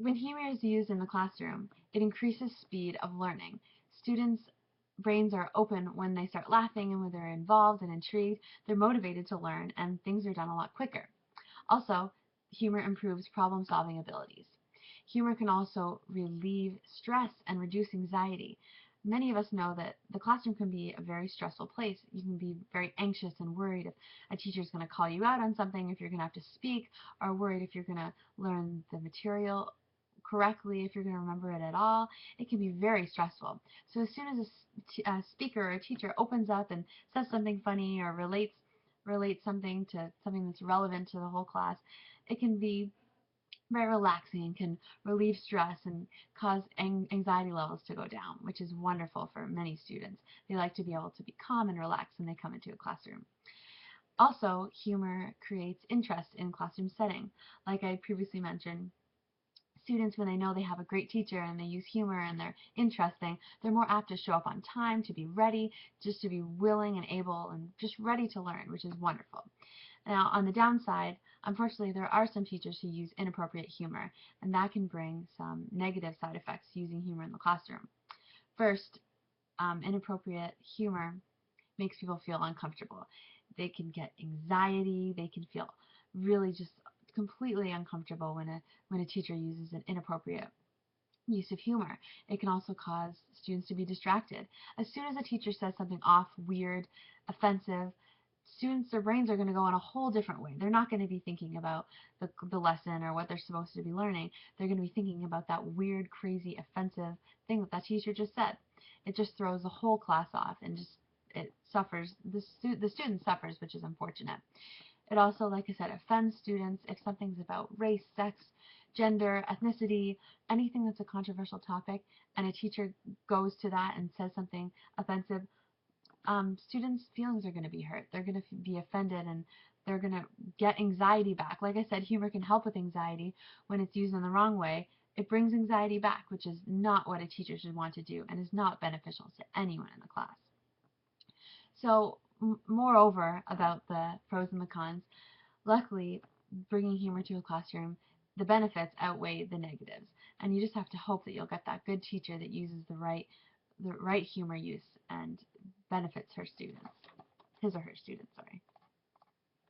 When humor is used in the classroom, it increases speed of learning. Students' brains are open when they start laughing, and when they're involved and intrigued, they're motivated to learn, and things are done a lot quicker. Also, humor improves problem-solving abilities. Humor can also relieve stress and reduce anxiety. Many of us know that the classroom can be a very stressful place. You can be very anxious and worried if a teacher is going to call you out on something, if you're going to have to speak, or worried if you're going to learn the material correctly, if you're going to remember it at all. It can be very stressful. So as soon as a speaker or a teacher opens up and says something funny or relates something to something that's relevant to the whole class, it can be very relaxing and can relieve stress and cause anxiety levels to go down, which is wonderful for many students. They like to be able to be calm and relaxed when they come into a classroom. Also, humor creates interest in classroom setting. Like I previously mentioned, students, when they know they have a great teacher and they use humor and they're interesting, they're more apt to show up on time, to be ready, just to be willing and able and just ready to learn, which is wonderful. Now, on the downside, unfortunately, there are some teachers who use inappropriate humor, and that can bring some negative side effects using humor in the classroom. First, inappropriate humor makes people feel uncomfortable. They can get anxiety, they can feel really just completely uncomfortable when a teacher uses an inappropriate use of humor. It can also cause students to be distracted. As soon as a teacher says something off, weird, offensive, students, their brains are going to go in a whole different way. They're not going to be thinking about the lesson or what they're supposed to be learning. They're going to be thinking about that weird, crazy, offensive thing that teacher just said. It just throws the whole class off and just it suffers, the student suffers, which is unfortunate. It also, like I said, offends students if something's about race, sex, gender, ethnicity, anything that's a controversial topic, and a teacher goes to that and says something offensive. Students' feelings are going to be hurt. They're going to be offended, and they're going to get anxiety back. Like I said, humor can help with anxiety when it's used in the wrong way. It brings anxiety back, which is not what a teacher should want to do and is not beneficial to anyone in the class. So, moreover, about the pros and the cons, luckily, bringing humor to a classroom, the benefits outweigh the negatives, and you just have to hope that you'll get that good teacher that uses the right humor use and benefits her students, his or her students, sorry.